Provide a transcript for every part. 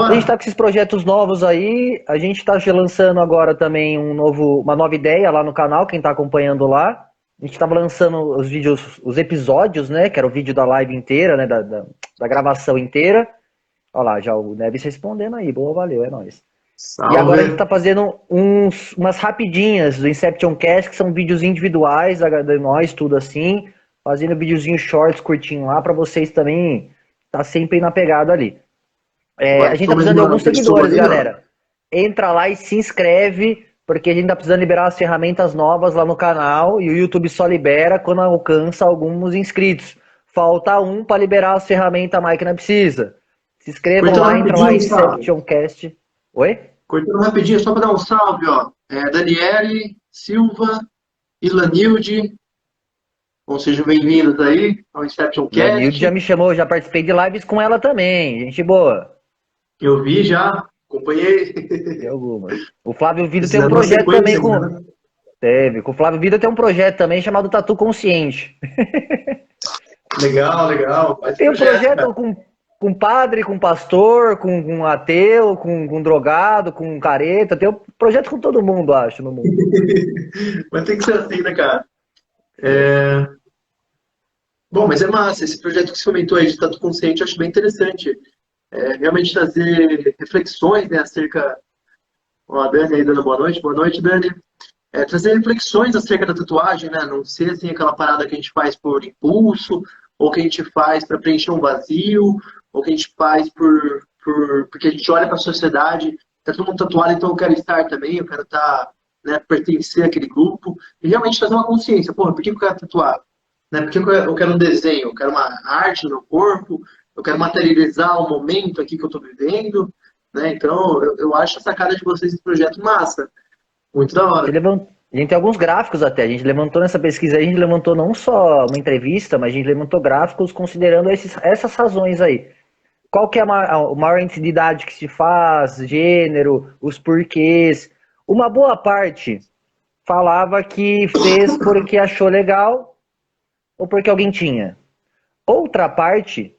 A gente está com esses projetos novos aí, a gente está lançando agora também uma nova ideia lá no canal, quem está acompanhando lá. A gente estava lançando os vídeos, os episódios, né? Que era o vídeo da live inteira, né? Da gravação inteira. Olha lá, já o Neves respondendo aí. Boa, valeu, é nóis. E agora a gente Salve. tá fazendo umas rapidinhas do Inception Cast, que são vídeos individuais de nós, tudo assim. Fazendo videozinho shorts, curtinho lá, pra vocês também tá sempre na pegada ali. A Agora gente tá sou mais precisando de uma alguns pessoa seguidores, ali, ó. galera. Entra lá e se inscreve, porque a gente tá precisando liberar as ferramentas novas lá no canal e o YouTube só libera quando alcança alguns inscritos. Falta um para liberar as ferramentas, a máquina precisa. Se inscrevam Cortando lá, entra lá, rapidinho, salve. Inceptioncast. Oi? Cortando rapidinho, só para dar um salve, ó. Daniele, Silva, Ilanilde, bom, sejam bem-vindos aí ao Inception Lanilde já Cast. me chamou, já participei de lives com ela também. Gente boa. Eu vi já, acompanhei. Tem algumas. O Flávio Vida tem um Precisando uma projeto também sequência, com. né? Teve. Com o Flávio Vida tem um projeto também chamado Tatu Consciente. Legal, legal. Faz Tem um projeto, projeto cara. com padre, com pastor, com ateu, com drogado, com careta. Tem um projeto com todo mundo, acho, no mundo. Mas tem que ser assim, né, cara? Tem. Bom, mas é massa. Esse projeto que você comentou aí de Tatu Consciente, eu acho bem interessante. Realmente trazer reflexões, né, acerca. Ó, a Dani aí dando boa noite. Boa noite, Dani. Trazer reflexões acerca da tatuagem, né? Não ser assim aquela parada que a gente faz por impulso, ou que a gente faz para preencher um vazio, ou que a gente faz porque a gente olha para a sociedade, tá todo mundo tatuado, então eu quero estar também, eu quero estar, né, pertencer àquele grupo, e realmente trazer uma consciência, porra, por que eu quero tatuar? Né? Por que eu quero um desenho? Eu quero uma arte no meu corpo, eu quero materializar o momento aqui que eu estou vivendo, né? Então, eu acho a sacada de vocês esse projeto massa, muito da hora. A gente tem alguns gráficos até. A gente levantou nessa pesquisa aí, a gente levantou não só uma entrevista, mas a gente levantou gráficos considerando essas razões aí. Qual que é a maior entidade que se faz, gênero, os porquês. Uma boa parte falava que fez porque achou legal ou porque alguém tinha. Outra parte,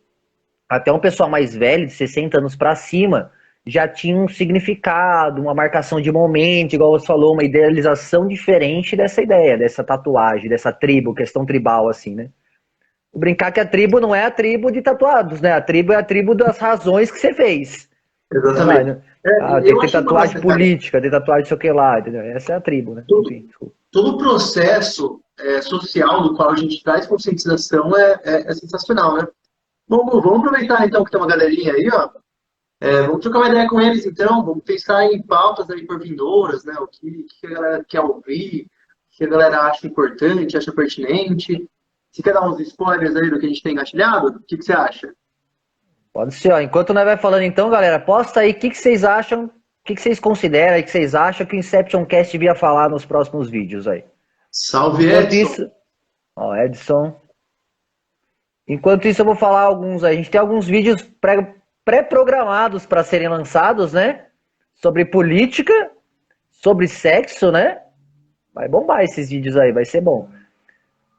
até um pessoal mais velho, de 60 anos para cima, já tinha um significado, uma marcação de momento, igual você falou, uma idealização diferente dessa ideia, dessa tatuagem, dessa tribo, questão tribal, assim, né? Brincar que a tribo não é a tribo de tatuados, né? A tribo é a tribo das razões que você fez. Sei lá, Exatamente. né? Ah, tem Eu que ter acho tatuagem massa, cara. política, tem tatuagem sei o que lá, entendeu? Essa é a tribo, né? Todo, Enfim, desculpa. todo o processo social do qual a gente traz conscientização é sensacional, né? Vamos aproveitar então que tem uma galerinha aí, ó. Vamos trocar uma ideia com eles então, vamos pensar em pautas aí por vindouras, né? O que a galera quer ouvir, o que a galera acha importante, acha pertinente. Você quer dar uns spoilers aí do que a gente tem engatilhado? O que você acha? Pode ser, ó. Enquanto nós vai falando então, galera, posta aí o que vocês acham, o que vocês consideram, o que vocês acham que o Inception Cast devia falar nos próximos vídeos aí. Salve, Enquanto Edson! isso, ó, Edson. Enquanto isso, eu vou falar alguns aí. A gente tem alguns vídeos pré-programados para serem lançados, né? Sobre política, sobre sexo, né? Vai bombar esses vídeos aí, vai ser bom.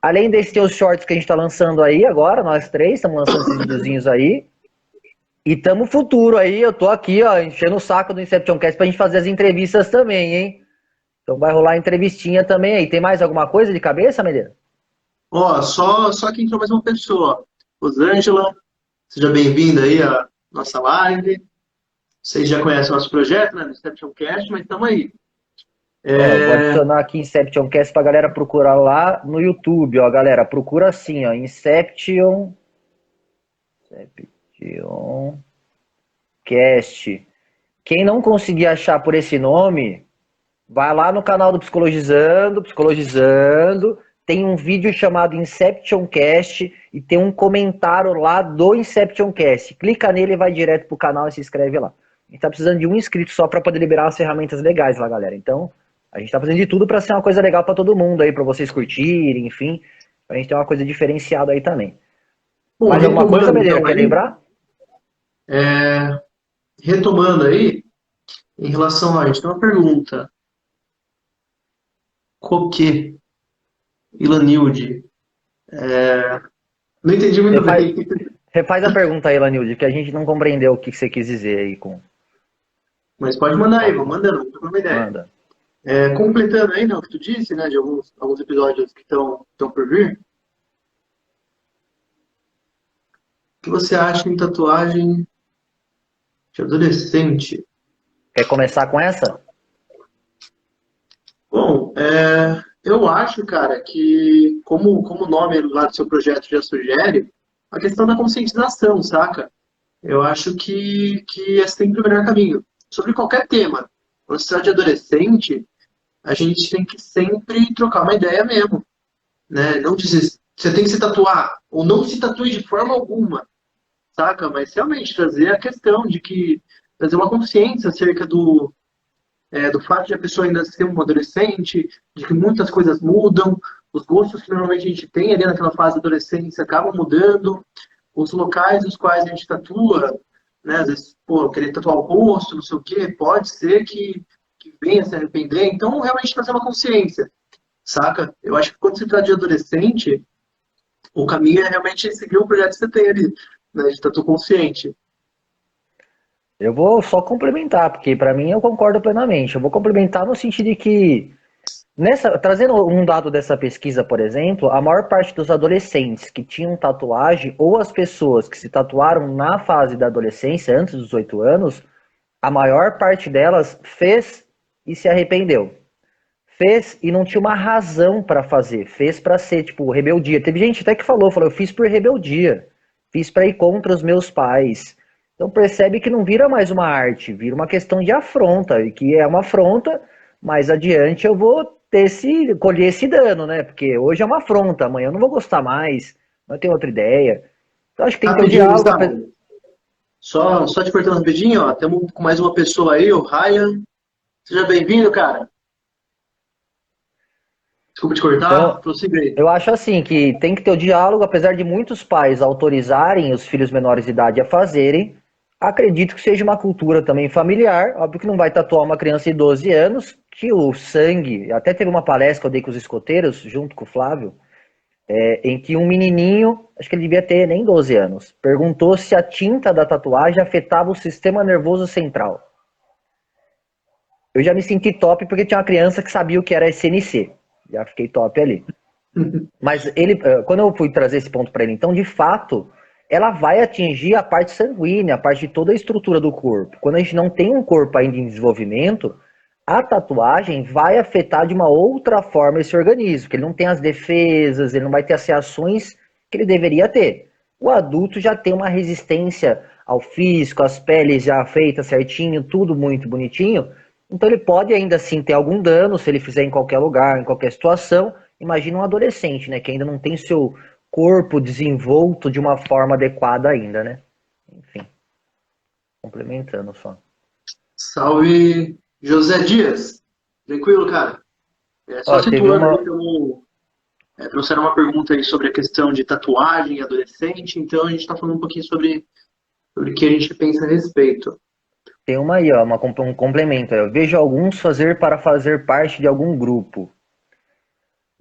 Além desses, tem os shorts que a gente tá lançando aí agora, nós três estamos lançando esses videozinhos aí. E tamo futuro aí, eu tô aqui, ó, enchendo o saco do Inception Cast pra gente fazer as entrevistas também, hein? Então vai rolar entrevistinha também aí. Tem mais alguma coisa de cabeça, Medeiros? Ó, só que entrou mais uma pessoa. Rosângela, seja bem-vinda aí à nossa live. Vocês já conhecem o nosso projeto, né, do Inception Cast, mas estamos aí. Ó, vou É, adicionar aqui Inception Cast pra galera procurar lá no YouTube, ó, galera. Procura assim, ó, Inception Cast. Quem não conseguir achar por esse nome, vai lá no canal do Psicologizando. Tem um vídeo chamado Inception Cast e tem um comentário lá do Inception Cast. Clica nele e vai direto pro canal e se inscreve lá. A gente tá precisando de um inscrito só para poder liberar as ferramentas legais lá, galera. Então, a gente tá fazendo de tudo para ser uma coisa legal para todo mundo aí, para vocês curtirem, enfim. Pra gente ter uma coisa diferenciada aí também. bom, Mais alguma coisa, retomando Medeira, então quer aí, lembrar? é, retomando aí, em relação a gente tem uma pergunta. Coquê, Ilanilde. Não entendi Você muito faz, bem. Refaz a pergunta aí, Lanilde, que a gente não compreendeu o que você quis dizer aí com. Mas pode mandar aí, vou mandando, tô com uma ideia. Manda. Completando aí, né, o que tu disse, né, de alguns episódios que estão por vir, o que você acha em tatuagem de adolescente? Quer começar com essa? Bom, eu acho, cara, que como o nome lá do seu projeto já sugere, a questão da conscientização, saca? Eu acho que esse é sempre o melhor caminho. Sobre qualquer tema, quando se trata de adolescente, a gente tem que sempre trocar uma ideia mesmo, né? Não dizer, você tem que se tatuar, ou não se tatue de forma alguma, saca? Mas realmente trazer a questão de que, trazer uma consciência acerca do fato de a pessoa ainda ser um adolescente, de que muitas coisas mudam, os gostos que normalmente a gente tem ali naquela fase da adolescência acabam mudando, os locais nos quais a gente tatua, né? Às vezes, pô, querer tatuar o rosto, não sei o quê, pode ser que venha se arrepender. Então, realmente trazer uma consciência, saca? Eu acho que quando se trata de adolescente, o caminho é realmente seguir o projeto que você tem ali, né? De tatu consciente. Eu vou só complementar, porque para mim eu concordo plenamente. Eu vou complementar no sentido de que, trazendo um dado dessa pesquisa, por exemplo, a maior parte dos adolescentes que tinham tatuagem, ou as pessoas que se tatuaram na fase da adolescência, antes dos 8 anos, a maior parte delas fez e se arrependeu. Fez e não tinha uma razão para fazer. Fez para ser, tipo, rebeldia. Teve gente até que falou, eu fiz por rebeldia. Fiz para ir contra os meus pais. Então percebe que não vira mais uma arte, vira uma questão de afronta, e que é uma afronta, mais adiante eu vou colher esse dano, né? Porque hoje é uma afronta, amanhã eu não vou gostar mais, não tenho outra ideia. Então acho que tem que ter um Rapidinho, diálogo. Gustavo. Só te cortando rapidinho, ó. Temos com mais uma pessoa aí, o Ryan. Seja bem-vindo, cara. Desculpa te cortar, Então, prossiga aí. eu acho assim que tem que ter o diálogo, apesar de muitos pais autorizarem os filhos menores de idade a fazerem. Acredito que seja uma cultura também familiar. Óbvio que não vai tatuar uma criança de 12 anos, que o sangue. Até teve uma palestra que eu dei com os escoteiros, junto com o Flávio, em que um menininho, acho que ele devia ter nem 12 anos, perguntou se a tinta da tatuagem afetava o sistema nervoso central. Eu já me senti top porque tinha uma criança que sabia o que era SNC. Já fiquei top ali. Mas ele, quando eu fui trazer esse ponto para ele, então, de fato, ela vai atingir a parte sanguínea, a parte de toda a estrutura do corpo. Quando a gente não tem um corpo ainda em desenvolvimento, a tatuagem vai afetar de uma outra forma esse organismo, que ele não tem as defesas, ele não vai ter as reações que ele deveria ter. O adulto já tem uma resistência ao físico, as peles já feitas certinho, tudo muito bonitinho, então ele pode ainda assim ter algum dano se ele fizer em qualquer lugar, em qualquer situação. Imagina um adolescente, né, que ainda não tem seu corpo desenvolto de uma forma adequada ainda, né? Enfim, complementando só. Salve, José Dias. Tranquilo, cara? Só Ó, teve situando aí, uma. trouxeram uma pergunta aí sobre a questão de tatuagem adolescente, então a gente está falando um pouquinho sobre o que a gente pensa a respeito. Tem uma aí, ó, um complemento. Eu vejo alguns fazer para fazer parte de algum grupo.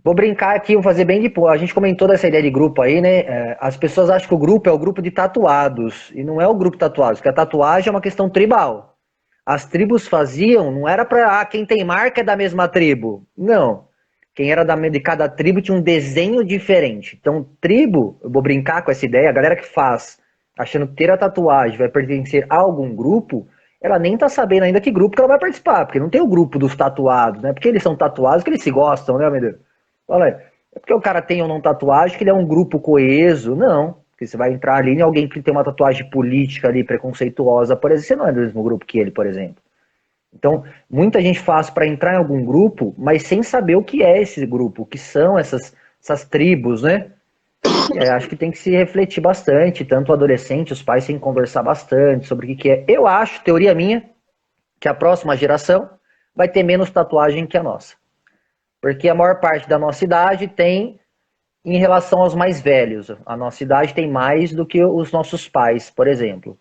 Vou brincar aqui, vou fazer bem depois. A gente comentou dessa ideia de grupo aí, né? As pessoas acham que o grupo é o grupo de tatuados. E não é o grupo de tatuados, porque a tatuagem é uma questão tribal. As tribos faziam, não era para quem tem marca é da mesma tribo. Não. Quem era de cada tribo tinha um desenho diferente. Então, tribo, eu vou brincar com essa ideia, a galera que faz, achando que ter a tatuagem vai pertencer a algum grupo, ela nem tá sabendo ainda que grupo que ela vai participar, porque não tem o grupo dos tatuados, né? Porque eles são tatuados, que eles se gostam, né, meu Deus? Olha, é porque o cara tem ou não tatuagem que ele é um grupo coeso, não. Porque você vai entrar ali em alguém que tem uma tatuagem política ali, preconceituosa, por exemplo, você não é do mesmo grupo que ele, por exemplo. Então, muita gente faz para entrar em algum grupo, mas sem saber o que é esse grupo, o que são essas tribos, né? E aí, acho que tem que se refletir bastante, tanto o adolescente, os pais têm que conversar bastante sobre o que é. Eu acho, teoria minha, que a próxima geração vai ter menos tatuagem que a nossa. Porque a maior parte da nossa idade tem em relação aos mais velhos. A nossa idade tem mais do que os nossos pais, por exemplo.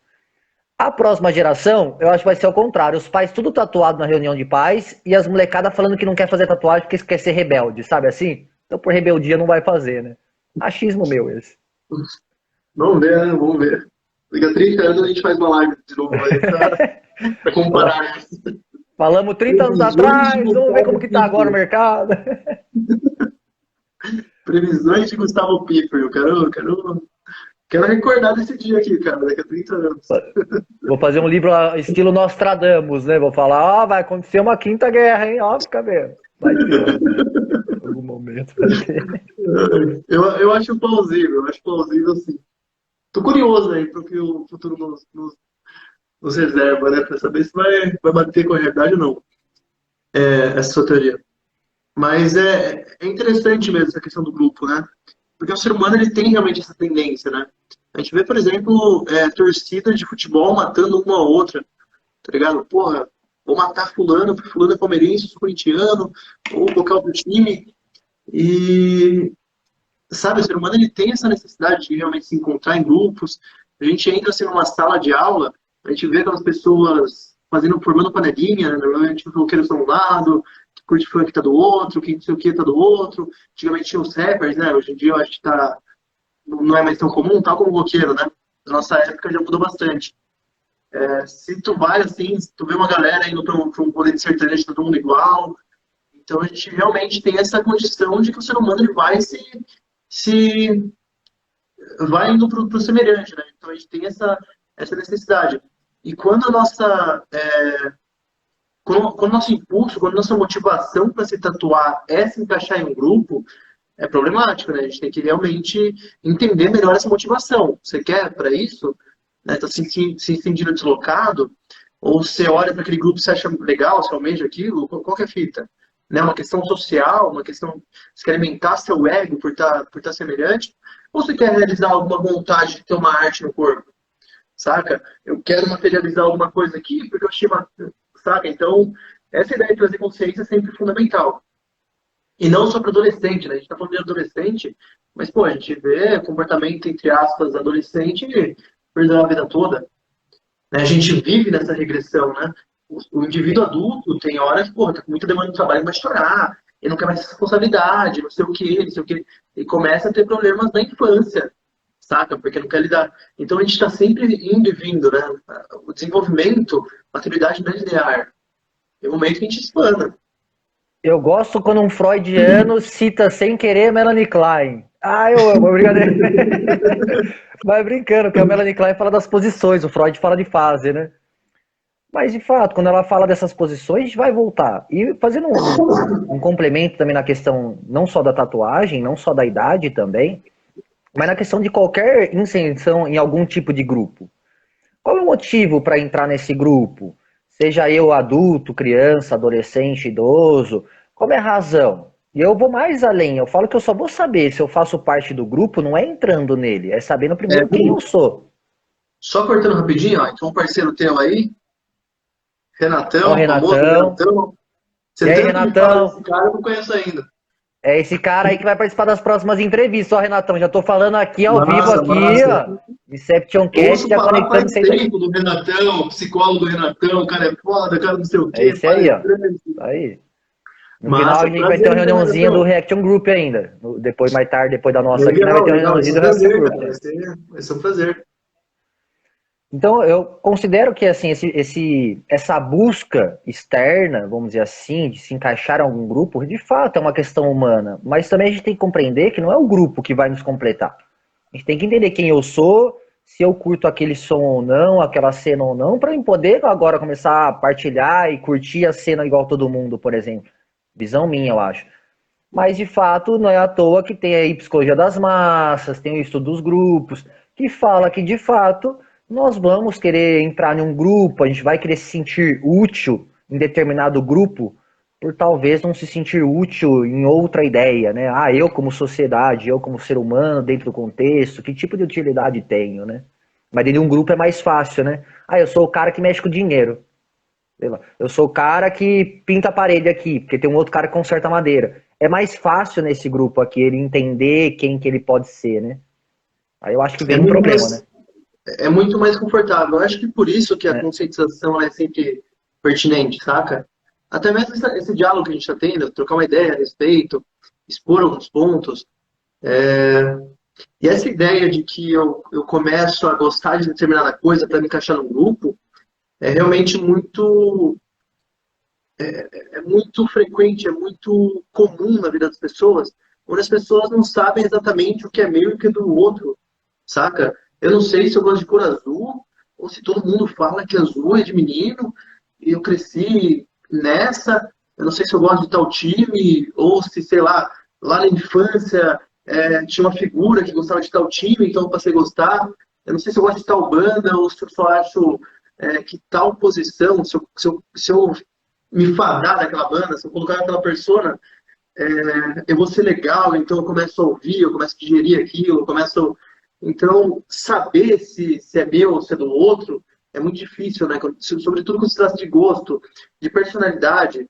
A próxima geração, eu acho que vai ser o contrário. Os pais tudo tatuado na reunião de pais e as molecadas falando que não quer fazer tatuagem porque quer ser rebelde, sabe assim? Então por rebeldia não vai fazer, né? Achismo meu esse. Vamos ver, né? Vamos ver. Daqui a 30 anos a gente faz uma live de novo aí pra comparar. Falamos 30 anos Previsões de atrás, vamos ver como Gustavo que tá agora o Piffer. mercado. Previsões de Gustavo Piffer. Quero recordar desse dia aqui, cara, daqui a 30 anos. Vou fazer um livro estilo Nostradamus, né? Vou falar, ó, vai acontecer uma quinta guerra, hein? Ó, fica vendo. Vai ter. Em algum momento vai ter. Eu acho plausível sim. Tô curioso aí pro que o futuro nos reserva, né? Pra saber se vai bater com a realidade ou não, essa sua teoria. Mas é interessante mesmo essa questão do grupo, né? Porque o ser humano ele tem realmente essa tendência, né? A gente vê, por exemplo, torcidas de futebol matando uma ou outra, tá ligado? Porra, vou matar fulano, porque fulano é palmeirense, eu sou corintiano, ou qualquer outro time. E, sabe, o ser humano ele tem essa necessidade de realmente se encontrar em grupos. A gente entra assim numa sala de aula, a gente vê aquelas pessoas formando panelinha, né? Normalmente o roqueiro tá de um lado, que curte funk tá do outro, quem não sei o que tá do outro. Antigamente tinha os rappers, né? Hoje em dia eu acho que não é mais tão comum, tal como o roqueiro, né? Na nossa época já mudou bastante. Se tu vai assim, se tu vê uma galera indo pra um rolê de sertanejo, todo mundo igual. Então a gente realmente tem essa condição de que o ser humano ele se vai indo pro semelhante, né? Então a gente tem essa necessidade. E quando a nossa quando o nosso impulso, quando a nossa motivação para se tatuar é se encaixar em um grupo, é problemático, né? A gente tem que realmente entender melhor essa motivação. Você quer para isso? Né? Tá se sentindo deslocado? Ou você olha para aquele grupo e você acha legal, você almeja aquilo? Qual que é a fita? Né? Uma questão social, uma questão... Você quer alimentar seu ego por estar semelhante? Ou você quer realizar alguma vontade de ter uma arte no corpo? Saca? Eu quero materializar alguma coisa aqui porque eu achei uma... Saca? Então, essa ideia de trazer consciência é sempre fundamental. E não só para adolescente, né? A gente está falando de adolescente, mas, pô, a gente vê comportamento, entre aspas, adolescente perdeu a vida toda. Né? A gente vive nessa regressão, né? O indivíduo adulto tem horas que, porra, tá com muita demanda de trabalho, vai chorar, ele não quer mais responsabilidade, não sei o quê, não sei o quê. E começa a ter problemas na infância, saca? Porque não quer lidar. Então a gente está sempre indo e vindo, né? O desenvolvimento, maturidade não é linear. Tem um momento que a gente espana. Eu gosto quando um freudiano cita sem querer Melanie Klein. Ah, eu amo, brincadeira. Vai brincando, que a Melanie Klein fala das posições, o Freud fala de fase, né? Mas, de fato, quando ela fala dessas posições, a gente vai voltar. E fazendo um complemento também na questão não só da tatuagem, não só da idade também, mas na questão de qualquer inserção em algum tipo de grupo. Qual é o motivo para entrar nesse grupo? Seja eu adulto, criança, adolescente, idoso, qual é a razão? E eu vou mais além, eu falo que eu só vou saber se eu faço parte do grupo, não é entrando nele, é sabendo primeiro quem eu sou. Só cortando rapidinho, ó, então um parceiro teu aí, Ó, o Renatão, famoso Renatão. Renatão. E Você aí, tanto me fala Renatão? desse cara, eu não conheço ainda. É esse cara aí que vai participar das próximas entrevistas, ó, Renatão. Já tô falando aqui ao vivo, Massa, aqui, massa. ó. Inception Cast, Ouço já falar conectando faz vocês aqui. tempo do Renatão, psicólogo do Renatão, o cara é foda, cara não sei o É quê, esse aí, ó. palestrante. Tá aí. No final a Massa, gente vai ter prazer, uma então, reuniãozinha do Renatão. Reaction Group ainda. Depois, mais tarde, depois da nossa aqui, nós vai Legal, ter uma legal, vai reuniãozinha ser um do Reaction prazer, Group. cara, vai ser um prazer. Então, eu considero que assim, essa busca externa, vamos dizer assim, de se encaixar em algum grupo, de fato é uma questão humana. Mas também a gente tem que compreender que não é o grupo que vai nos completar. A gente tem que entender quem eu sou, se eu curto aquele som ou não, aquela cena ou não, para eu poder agora começar a partilhar e curtir a cena igual todo mundo, por exemplo. Visão minha, eu acho. Mas, de fato, não é à toa que tem aí psicologia das massas, tem o estudo dos grupos, que fala que, de fato, nós vamos querer entrar em um grupo, a gente vai querer se sentir útil em determinado grupo, por talvez não se sentir útil em outra ideia, né? Ah, eu como sociedade, eu como ser humano dentro do contexto, que tipo de utilidade tenho, né? Mas dentro de um grupo é mais fácil, né? Ah, eu sou o cara que mexe com dinheiro. Sei lá. Eu sou o cara que pinta a parede aqui, porque tem um outro cara que conserta a madeira. É mais fácil nesse grupo aqui ele entender quem que ele pode ser, né? Aí eu acho que É vem um muito problema, né? mais, é muito mais confortável. Eu acho que por isso que a É. conscientização ela é sempre pertinente, saca? Até mesmo esse diálogo que a gente está tendo, trocar uma ideia a respeito, expor alguns pontos. E essa ideia de que eu começo a gostar de determinada coisa para me encaixar no grupo é realmente muito frequente, é muito comum na vida das pessoas, onde as pessoas não sabem exatamente o que é meu e o que é do outro, saca? Eu não sei se eu gosto de cor azul, ou se todo mundo fala que azul é de menino, e eu cresci nessa, eu não sei se eu gosto de tal time, ou se, sei lá na infância tinha uma figura que gostava de tal time, então eu passei a gostar. Eu não sei se eu gosto de tal banda, ou se eu só acho que tal posição, se eu me fadar daquela banda, se eu colocar naquela persona, eu vou ser legal, então eu começo a ouvir, eu começo a digerir aquilo, eu começo. Então, saber se é meu ou se é do outro é muito difícil, né? Sobretudo quando se trata de gosto, de personalidade.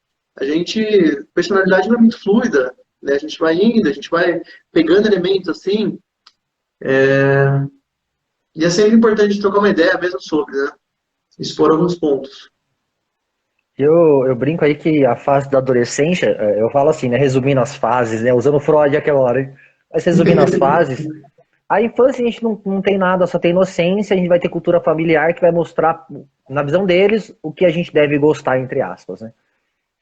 Personalidade não é muito fluida, né? A gente vai indo, a gente vai pegando elementos assim, e é sempre importante trocar uma ideia mesmo sobre, né? Expor alguns pontos. Eu brinco aí que a fase da adolescência, eu falo assim, né? Resumindo as fases, né? Usando Freud aquela hora, hein? Mas resumindo as fases, a infância a gente não tem nada, só tem inocência, a gente vai ter cultura familiar que vai mostrar, na visão deles, o que a gente deve gostar, entre aspas, né?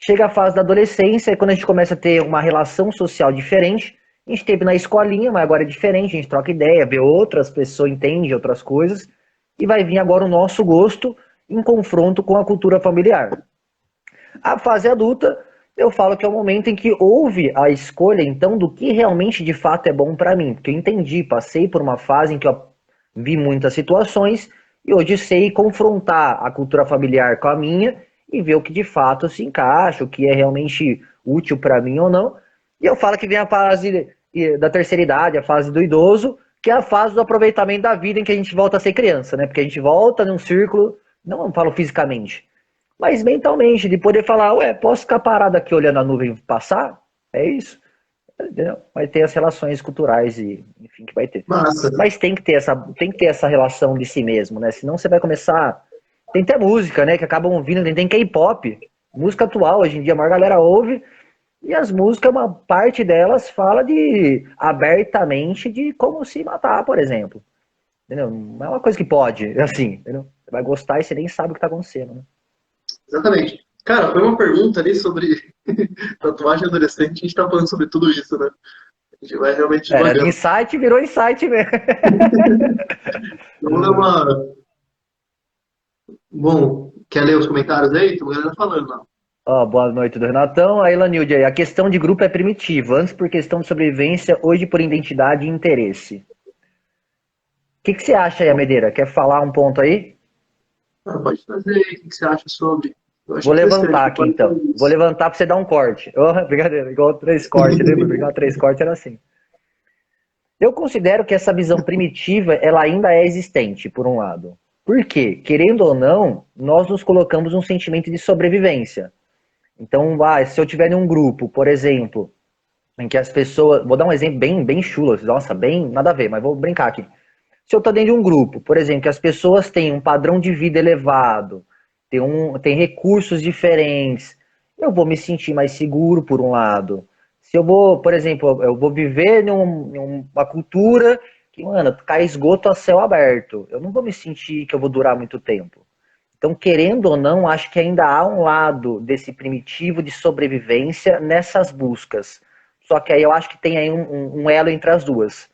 Chega a fase da adolescência, é quando a gente começa a ter uma relação social diferente. A gente teve na escolinha, mas agora é diferente, a gente troca ideia, vê outras pessoas, entende outras coisas, e vai vir agora o nosso gosto em confronto com a cultura familiar. A fase adulta, eu falo que é o momento em que houve a escolha, então, do que realmente de fato é bom para mim. Porque eu entendi, passei por uma fase em que eu vi muitas situações e hoje sei confrontar a cultura familiar com a minha e ver o que de fato se encaixa, o que é realmente útil para mim ou não. E eu falo que vem a fase da terceira idade, a fase do idoso, que é a fase do aproveitamento da vida em que a gente volta a ser criança, né? Porque a gente volta num círculo, não falo fisicamente, mas mentalmente, de poder falar, ué, posso ficar parado aqui olhando a nuvem passar? É isso. Entendeu? Vai ter as relações culturais e, enfim, que vai ter. Massa. Mas tem que ter essa relação de si mesmo, né? Senão você vai começar. Tem até música, né? Que acabam ouvindo, tem K-pop. Música atual, hoje em dia a maior galera ouve. E as músicas, uma parte delas fala de abertamente de como se matar, por exemplo. Entendeu? Não é uma coisa que pode, assim, entendeu? Você vai gostar e você nem sabe o que tá acontecendo, né? Exatamente. Cara, foi uma pergunta ali sobre tatuagem adolescente, a gente tá falando sobre tudo isso, né? A gente vai realmente Era de devagando. insight, virou insight mesmo. Vamos dar uma. Bom, quer ler os comentários aí? Tem uma galera falando lá. Ó, boa noite do Renatão. A Elanilde aí. A questão de grupo é primitiva. Antes por questão de sobrevivência, hoje por identidade e interesse. O que você acha aí, Amedeira? Quer falar um ponto aí? Ah, pode trazer aí, o que você acha sobre? Eu acho Vou levantar interessante, aqui pode então. fazer Vou isso. levantar pra você dar um corte. Oh, brincadeira, igual três cortes, lembra? Igual três cortes era assim. Eu considero que essa visão primitiva, ela ainda é existente, por um lado. Por quê? Querendo ou não, nós nos colocamos num sentimento de sobrevivência. Então, se eu tiver em um grupo, por exemplo, em que as pessoas. Vou dar um exemplo bem chulo, nossa, bem nada a ver, mas vou brincar aqui. Se eu estou dentro de um grupo, por exemplo, que as pessoas têm um padrão de vida elevado, tem recursos diferentes, eu vou me sentir mais seguro, por um lado. Se eu vou, por exemplo, eu vou viver numa cultura que, mano, cai esgoto a céu aberto, eu não vou me sentir que eu vou durar muito tempo. Então, querendo ou não, acho que ainda há um lado desse primitivo de sobrevivência nessas buscas. Só que aí eu acho que tem aí um elo entre as duas.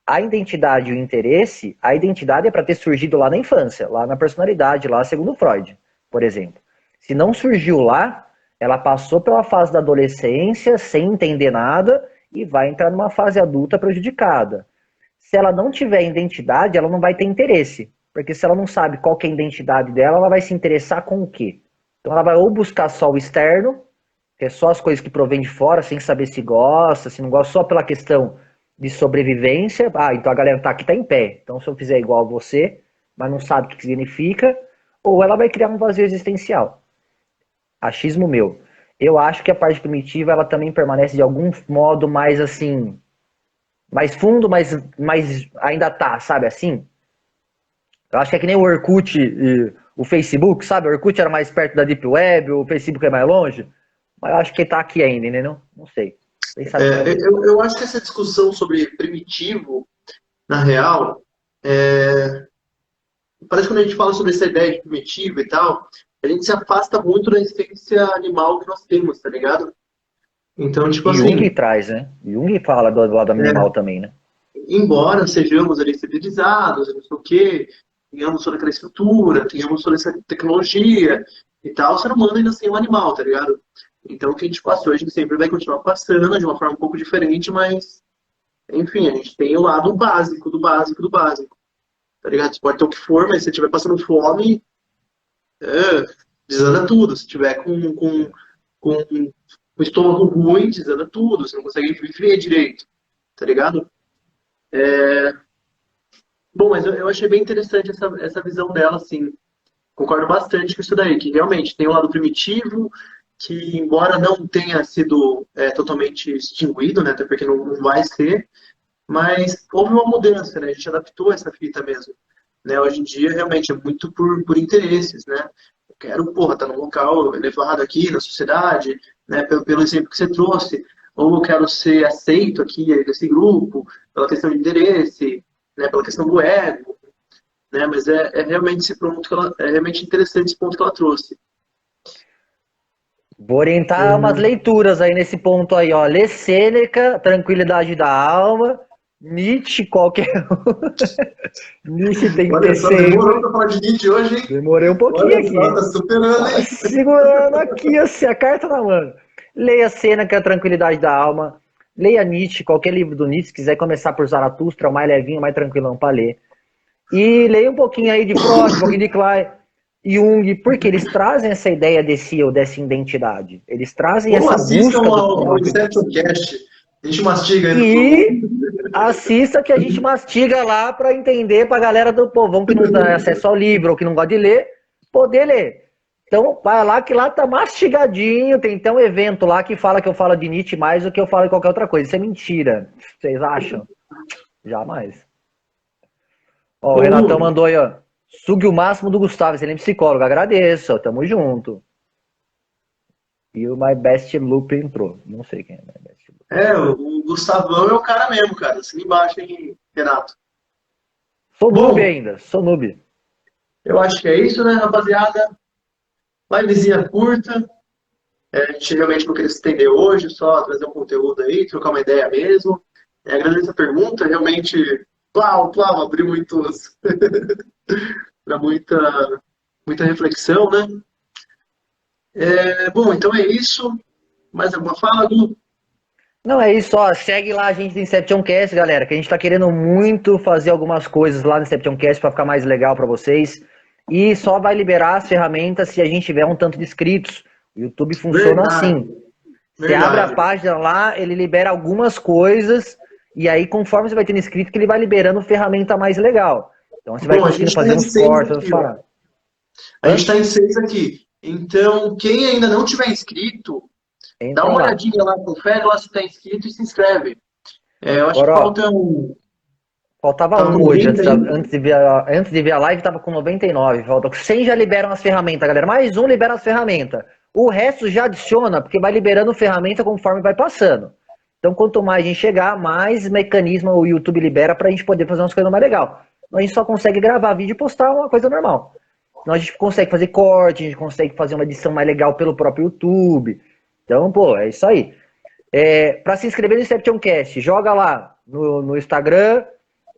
A identidade e o interesse, a identidade é para ter surgido lá na infância, lá na personalidade, lá segundo Freud, por exemplo. Se não surgiu lá, ela passou pela fase da adolescência sem entender nada e vai entrar numa fase adulta prejudicada. Se ela não tiver identidade, ela não vai ter interesse. Porque se ela não sabe qual que é a identidade dela, ela vai se interessar com o quê? Então ela vai ou buscar só o externo, que é só as coisas que provém de fora, sem saber se gosta, se não gosta, só pela questão de sobrevivência. Ah, então a galera tá aqui, tá em pé. Então se eu fizer igual a você, mas não sabe o que significa, ou ela vai criar um vazio existencial. Achismo meu. Eu acho que a parte primitiva, ela também permanece de algum modo mais assim, mais fundo, mas ainda tá, sabe assim? Eu acho que é que nem o Orkut e o Facebook, sabe? O Orkut era mais perto da Deep Web, o Facebook é mais longe. Mas eu acho que tá aqui ainda, entendeu? Não sei. Vocês sabem como é que é. Eu acho que essa discussão sobre primitivo, na real, parece que quando a gente fala sobre essa ideia de primitivo e tal, a gente se afasta muito da essência animal que nós temos, tá ligado? Então, tipo Jung assim, traz, né? Jung fala do lado animal também, né? embora sejamos ali civilizados, não sei o quê, tenhamos toda aquela estrutura, tenhamos toda essa tecnologia e tal, o ser humano ainda assim é um animal, tá ligado? Então, o que a gente passou, a gente sempre vai continuar passando de uma forma um pouco diferente, mas, enfim, a gente tem o lado básico, do básico, do básico, tá ligado? Você pode ter o que for, mas se você estiver passando fome, é, desanda tudo. Se tiver com o estômago ruim, desanda tudo. Você não consegue viver direito, tá ligado? Bom, mas eu achei bem interessante essa visão dela, assim. Concordo bastante com isso daí, que realmente tem um lado primitivo, que embora não tenha sido totalmente extinguido, né, até porque não vai ser, mas houve uma mudança, né, a gente adaptou essa fita mesmo. Né, hoje em dia, realmente, é muito por interesses, né? Eu quero, porra, estar num local elevado aqui na sociedade, né, pelo exemplo que você trouxe, ou eu quero ser aceito aqui nesse grupo, pela questão de interesse, né, pela questão do ego, né? Mas é realmente esse ponto que ela, é realmente interessante esse ponto que ela trouxe. Vou orientar umas leituras aí nesse ponto aí, ó. Lê Sêneca, Tranquilidade da Alma, Nietzsche, qualquer um. Nietzsche tem que Olha ter só, demorou sempre. para falar de Nietzsche hoje, hein? Demorei um pouquinho Olha só, aqui. tá superando, Tava hein? segurando aqui, assim, a carta na mão. Leia Sêneca, Tranquilidade da Alma. Leia Nietzsche, qualquer livro do Nietzsche. Se quiser começar por Zaratustra, o mais levinho, mais tranquilão para ler. E leia um pouquinho aí de Freud, um pouquinho de Klein, Jung, porque eles trazem essa ideia desse eu, dessa identidade. Eles trazem Ou essa assistam busca do ao autoconhecimento. Inception Cast. A gente mastiga aí pra todo E mundo. assista que a gente mastiga lá para entender para a galera do povão que não tem acesso ao livro ou que não gosta de ler, poder ler. Então, vai lá que lá tá mastigadinho. Tem até um evento lá que fala que eu falo de Nietzsche mais do que eu falo de qualquer outra coisa. Isso é mentira. Vocês acham? Jamais. Ó, o Ô, Renatão Lu, mandou aí, ó. Sugue o máximo do Gustavo, excelente psicólogo. Agradeço, ó, tamo junto. E o My Best Loop entrou. Não sei quem é My Best Loop. o Gustavão é o cara mesmo, cara. Assina embaixo, hein, Renato? Sou noob Bom, ainda, sou noob. eu acho que é isso, né, rapaziada? Livezinha curta. A gente realmente não queria se estender hoje, só trazer um conteúdo aí, trocar uma ideia mesmo. Agradeço a pergunta, realmente, plau, abriu muitos para muita reflexão, né? Bom, então é isso. Mais alguma fala, Gu? Não, é isso, ó. Segue lá a gente do Inception Cast, galera, que a gente tá querendo muito fazer algumas coisas lá no Inception Cast pra ficar mais legal pra vocês. E só vai liberar as ferramentas se a gente tiver um tanto de inscritos. O YouTube funciona Verdade, assim. Você abre a verdade. página lá, ele libera algumas coisas, e aí, conforme você vai tendo inscrito, que ele vai liberando ferramenta mais legal. Então você vai Bom, a conseguindo gente está fazer em uns seis cortes, uns aqui, ó. paradas. A gente Hã? está em seis aqui. Então, quem ainda não tiver inscrito, dá Entrem uma lá. olhadinha lá, confere lá se está inscrito e se inscreve. Eu acho que Agora, ó, faltam. faltava Tava com um hoje, 20 aí. antes de ver a live, tava com 99. Falta 100 já liberam as ferramentas, galera. Mais um libera as ferramentas. O resto já adiciona, porque vai liberando ferramenta conforme vai passando. Então, quanto mais a gente chegar, mais mecanismo o YouTube libera pra gente poder fazer umas coisas mais legal. A gente só consegue gravar vídeo e postar uma coisa normal. Então a gente consegue fazer corte, a gente consegue fazer uma edição mais legal pelo próprio YouTube. Então, pô, é isso aí. Para se inscrever no Inception Cast, joga lá no Instagram.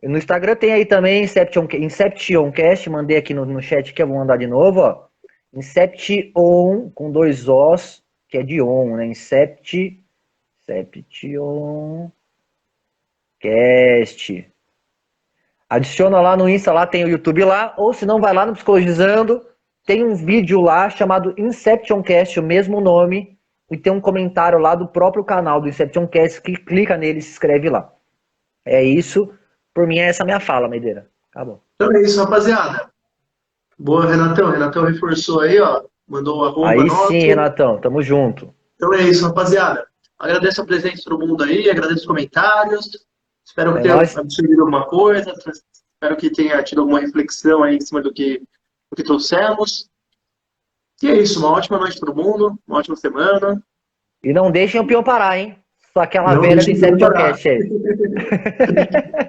No Instagram tem aí também Inception Cast, mandei aqui no chat que eu vou mandar de novo, ó. Inception com dois Os, que é de on, né? Inception Cast. Adiciona lá no Insta, lá tem o YouTube lá, ou se não, vai lá no Psicologizando, tem um vídeo lá chamado Inception Cast, o mesmo nome, e tem um comentário lá do próprio canal do Inception Cast, que clica nele e se inscreve lá. É isso. Por mim, é essa a minha fala, Meideira. Acabou. Então é isso, rapaziada. Boa, Renatão. Renatão reforçou aí, ó. Mandou o arroba Aí sim, nosso. Renatão, tamo junto. Então é isso, rapaziada. Agradeço a presença de todo mundo aí, agradeço os comentários. Espero que É tenha nóis. absorvido alguma coisa. Espero que tenha tido alguma reflexão aí em cima do que trouxemos. E é isso, uma ótima noite para todo mundo, uma ótima semana. E não deixem o peão parar, hein? Só aquela Não velha deixe de de Inception monitorar. Cast aí.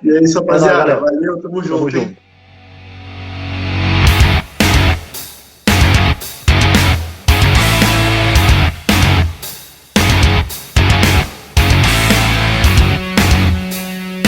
E é isso, rapaziada. Valeu. Valeu, tamo junto, hein?